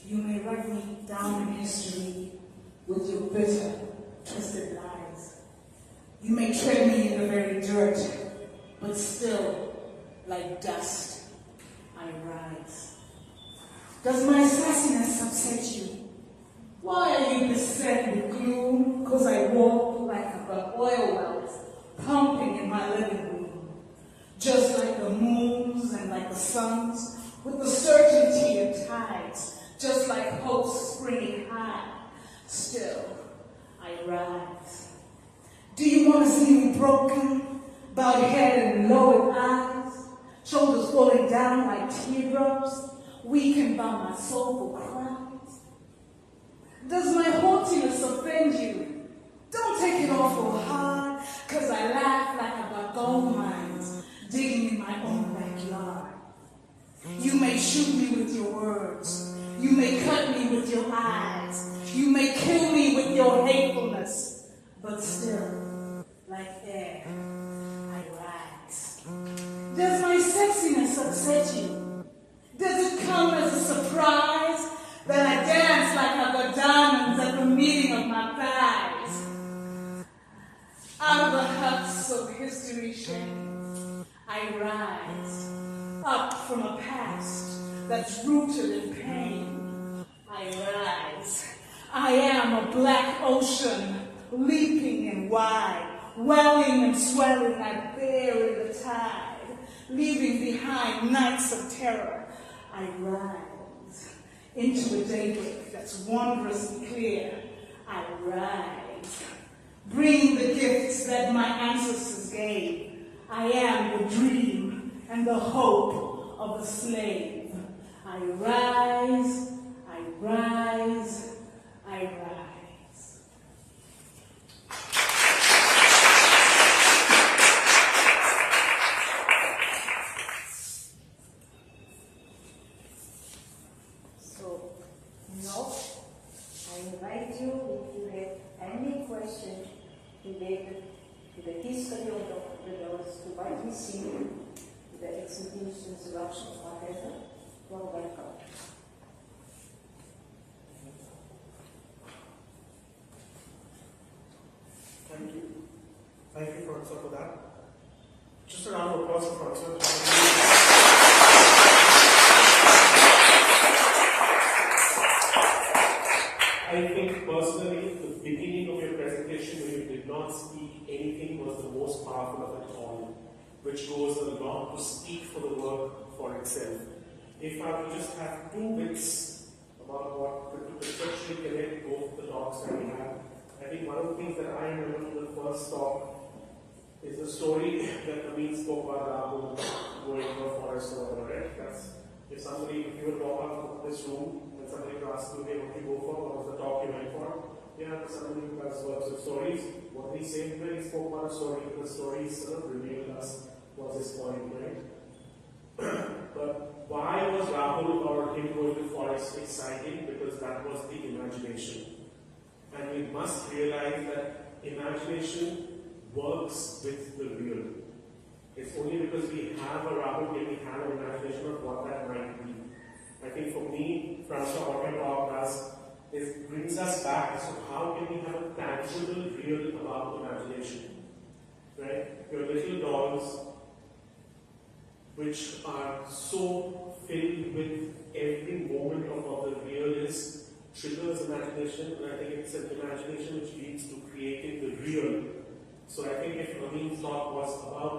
You may write me down in history with your bitter, twisted lies. You may tread me in the very dirt, but still, like dust, I rise. Does my sassiness upset you? Why are you beset with gloom? 'Cause I walk like I've got oil wells pumping in my living room, just like the moons and like the suns, with the certainty of tides, just like hope springing high. Still, I rise. Do you want to see me broken, bowed head and lowered eyes, shoulders falling down like teardrops, weakened by my soulful cries? Does my haughtiness offend you? Don't take it all so hard, 'cause I laugh like I've got gold mines digging in my own backyard. You may shoot me with your words. You may cut me with your eyes. You may kill me with your hatefulness. But still, like air, I rise. Does my sexiness upset you? Does it come as a surprise that I dance like I've got diamonds at the meeting of my thighs? Out of the huts of history shame, I rise. Up from a past that's rooted in pain, I rise. I am a black ocean, leaping and wide, welling and swelling, I bear in the tide, leaving behind nights of terror. I rise into a daybreak that's wondrously clear. I rise, bringing the gifts that my ancestors gave. I am the dream and the hope of the slave. I rise, I rise, I rise. So, now, I invite you, if you have any question related to the history of the girls, to what we see, to the exhibitions, workshops, whatever, you are welcome. Thank you. Thank you, Francoise, for that. Just a round of applause for Francoise. I think personally, the beginning of your presentation where you did not speak anything was the most powerful of it all, which goes a lot to speak for the work for itself. If I would just have 2 bits about what to conceptually connect both the talks that we had, I think one of the things that I remember from the first talk is the story that Amin spoke about Rahul going to a forest or whatever, right? That's if you would walk out of this room and somebody would ask you, hey, what did you go for? What was the talk you went for? Yeah, somebody who does works with stories. What did he say? Well, he spoke about a story because stories sort of revealed us what's his point, right? But why was Rahul or him going to the forest exciting? Because that was the imagination. And we must realize that imagination works with the real. It's only because we have a Rahul can we have an imagination of what that might be. I think for me, Francoise, what your talk does is brings us back to how can we have a tangible, real about imagination. Right? Your little dolls, which are so filled with every moment of what the real is, triggers imagination, and I think it's an imagination which leads to creating the real. So I think if Amin's talk was about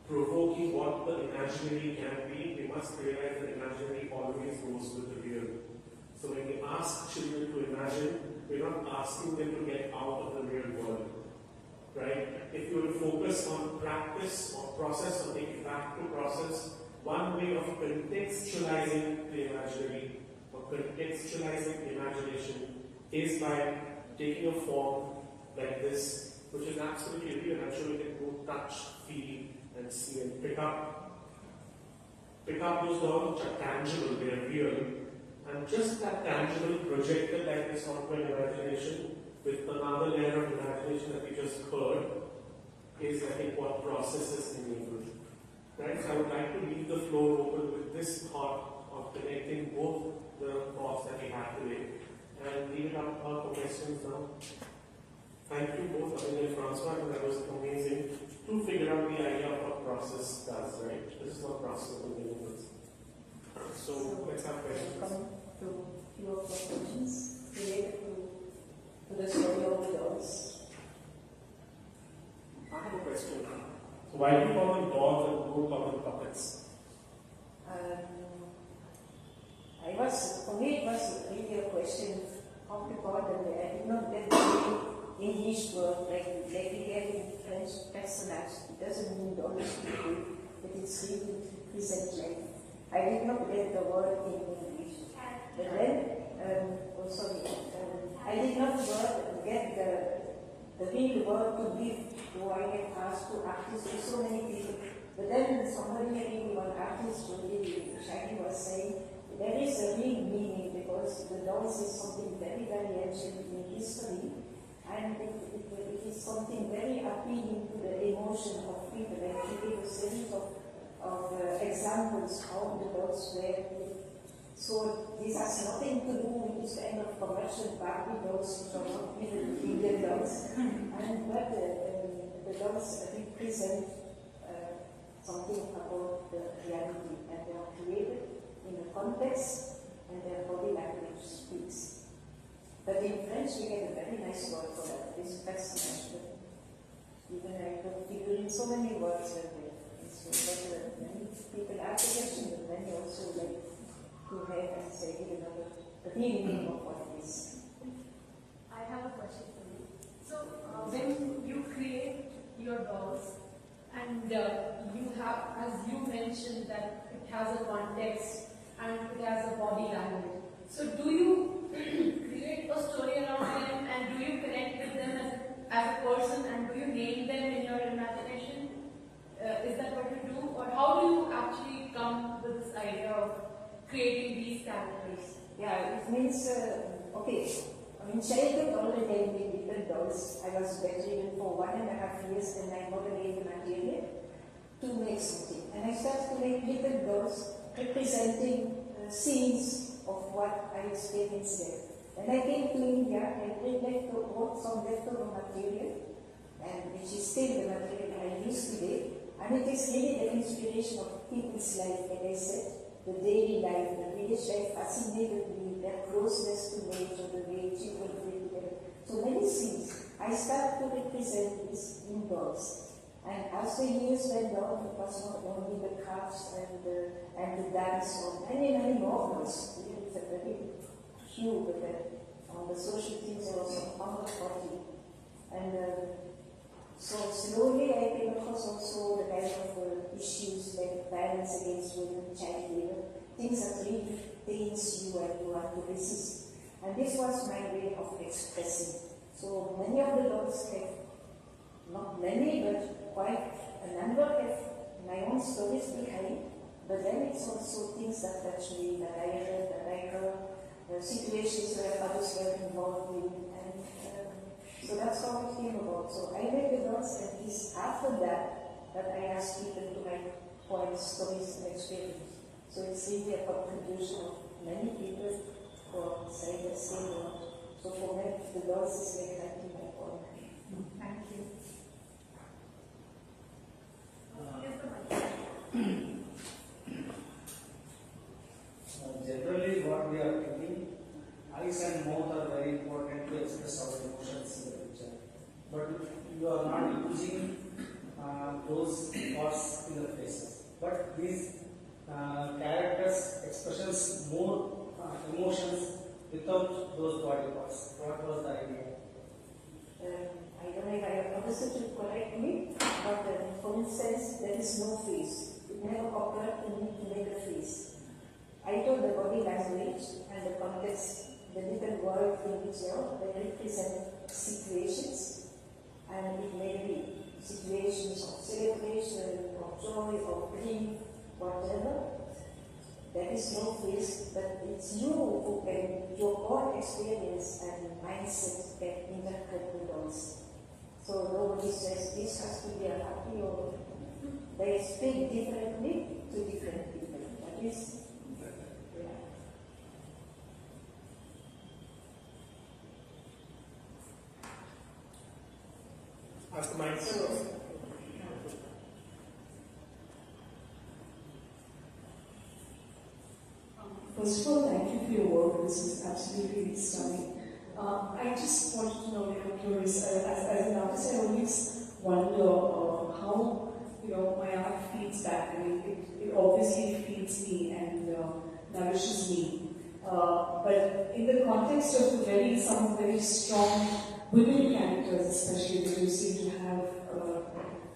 provoking what the imaginary can be, we must realize that imaginary always goes with the real. So when we ask children to imagine, we're not asking them to get out of the real world. Right? If you were to focus on practice or process or take it back to process, one way of contextualizing the imaginary or contextualizing the imagination is by taking a form like this, which is absolutely real. I'm sure you can go touch, feel, and see and pick up those dolls which are tangible, they are real, and just that tangible projected like this onto an imagination with another layer of imagination that we just heard is, I think, what process is enabled. Right? So I would like to leave the floor open with this thought of of connecting both the thoughts that we have today and leave it up for questions now. Thank you both, Abhinay and Francois, that was amazing to figure out the idea of what process does, right? This is what process of movements. So let's have questions. Come to a few of the questions related to the story of the dolls. I have a question. So why do you call them dolls and don't call them puppets? For me, it was really a question of the God, and I did not get the English word like we have in French personage. It doesn't mean always people, but it's really present life. I did not get the word in English. But then, I did not get the real word to give, though I had asked to artists, to so many people. But then somebody, really one artist, really, Shaggy was saying, there is a real meaning because the dolls is something very, very ancient in history, and it is something very appealing to the emotion of people. And he gave a series of examples how the dolls were. So this has nothing to do with this kind of commercial Barbie dolls, which are not even Indian dolls, and but the dolls represent something about the reality, and they are created in a context, and their body language speaks. But in French, we get a very nice word for that. This personage. Even I could figure in so many words that way. But many people ask the question, but then you also like to have and say, give another the meaning of what it is. I have a question for you. So, when you create your dolls, and you have, as you mentioned, that it has a context and it has a body language. So do you create a story around them, and do you connect with them as a person, and do you name them in your imagination? Is that what you do? Or how do you actually come with this idea of creating these characters? Yeah, it means, okay, in childhood already I made little dolls. I was bedridden for 1.5 years, and I got away the material to make something. And I started to make little dolls representing scenes of what I experienced there. When I came to India, I brought some leftover material, and which is still the material I use today. And it is really the inspiration of people's life, like I said, the daily life, the village life fascinated me, their closeness to nature, the way children live together. So many scenes. I started to represent this in dolls. And as the years went on, it was not only the crafts and the dance on many more dolls. It's a very few, but on the social things there was some 140. And so slowly I came across also the kind of issues like violence against women, child labor, things that really pains you and you have to resist. And this was my way of expressing. So many of the dolls have, not many, but quite a number have my own stories behind, but then it's also things that touch me, that I heard, situations where others were involved in, and so that's how it came about. So I made the dolls, and it's after that I asked people to write poems, stories, and experience. So it's really a contribution of many people for saying the same word. So for me, the dolls is like writing my poem. Thank you. Generally, what we are thinking, eyes and mouth are very important to express our emotions in the picture. But you are not using those parts in the faces. But these characters expressions more emotions without those body parts. What was the idea? I don't know if I have understood you correctly, but for instance, there is no face. It never occurred to me to make a face. I told the body language and the context, the little world in which they represent situations, and it may be situations of celebration, of joy, of grief, whatever. There is no face, but it's you who can, your own experience and mindset can interpret the dolls. So nobody says this has to be a happy or they speak differently to different people. That is, That's the mic. First of all, thank you for your work. This is absolutely stunning. I just wanted to know, like, I'm curious, as an artist, I always wonder how, my art feeds back. I mean, it obviously feeds me and nourishes me. But in the context of some very strong women characters, especially that you seem to have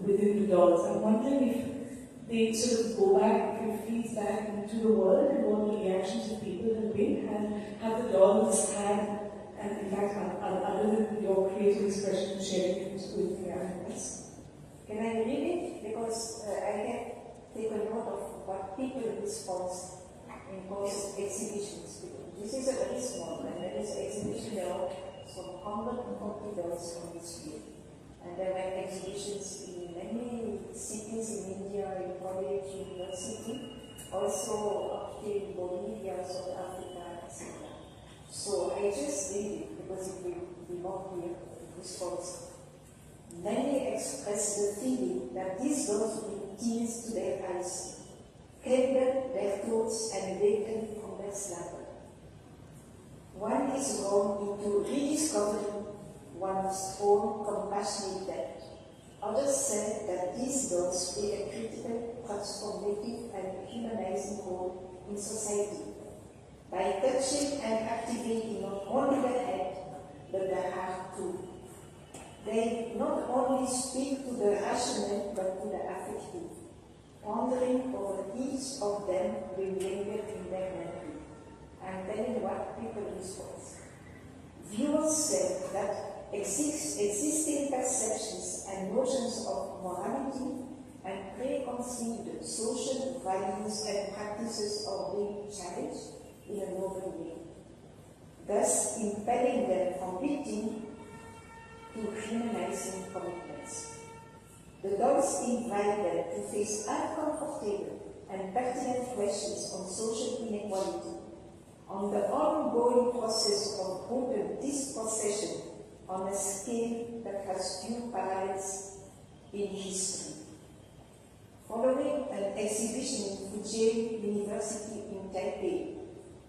within the dolls, I'm wondering if they sort of go back, if it feeds back into the world and what the reactions of people have been, and have the dolls had, and in fact, other than your creative expression, sharing it with the animals. Can I read it? Because I have taken note of what people respond in both exhibitions. This is a very small one. There is an exhibition there are some 140 dolls on this field. And there were exhibitions in many cities in India, in college, university, also up in Bolivia, South Africa, etc. So I just read it because it will be more clear response. Many express the feeling that these dolls bring tears to their eyes, cleaned their thoughts and awakened from their slumber. One is drawn into rediscovering one's own compassionate depth. Others said that these dolls play a critical, transformative and humanizing role in society by touching and activating not only the head but the heart too. They not only speak to the rational but to the affective. Pondering over each of them will linger in their memory. I'm telling what people respond. Viewers said that existing perceptions and notions of morality and preconceived social values and practices are being challenged in a novel way, thus impelling them from victim to humanizing commitments. The dolls invite them to face uncomfortable and pertinent questions on social inequality, on the ongoing process of brutal dispossession on a scale that has few parallels in history. Following an exhibition in Fujian University in Taipei,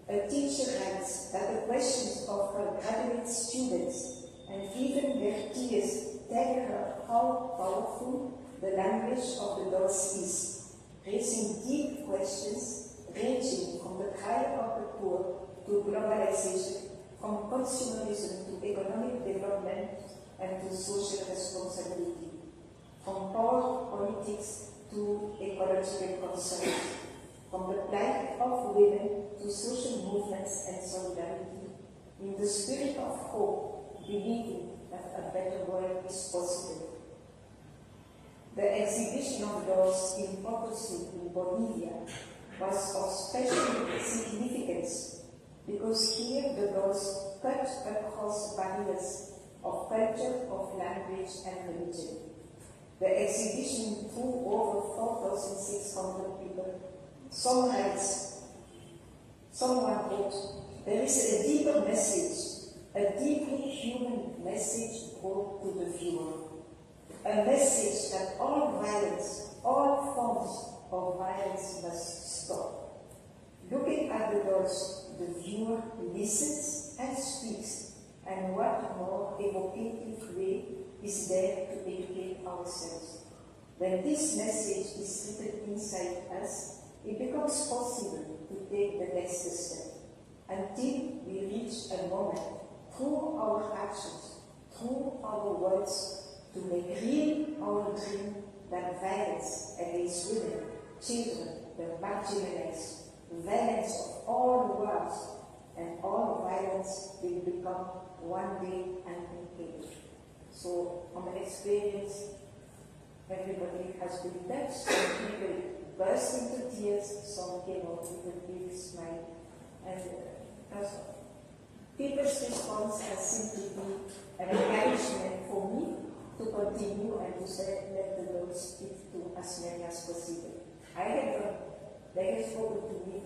a teacher writes that the questions of her graduate students and even their tears tell her how powerful the language of the dolls is, raising deep questions ranging from the cry of the poor to globalization, from consumerism to economic development and to social responsibility, from power politics to ecological concerns, from the plight of women to social movements and solidarity, in the spirit of hope, believing that a better world is possible. The exhibition of dolls in Potosí in Bolivia was of special significance because here the dolls cut across barriers of culture, of language and religion. The exhibition drew over 4,600 people. Someone wrote, there is a deeper message, a deeply human message brought to the viewer. A message that all violence, all forms of violence must stop. Looking at the dolls, the viewer listens and speaks, and what more evocative way is there to educate ourselves? When this message is written inside us, it becomes possible to take the next step, until we reach a moment, through our actions, through our words, to make real our dream that violence against women, children, the marginalized, violence of all worlds, and all violence will become one day unthinkable. So, from experience, everybody has been touched. Some people burst into tears, some came out with a big smile, and people's response has seemed to be an encouragement for me to continue and to say, let the Lord speak to as many as possible. They have spoken to me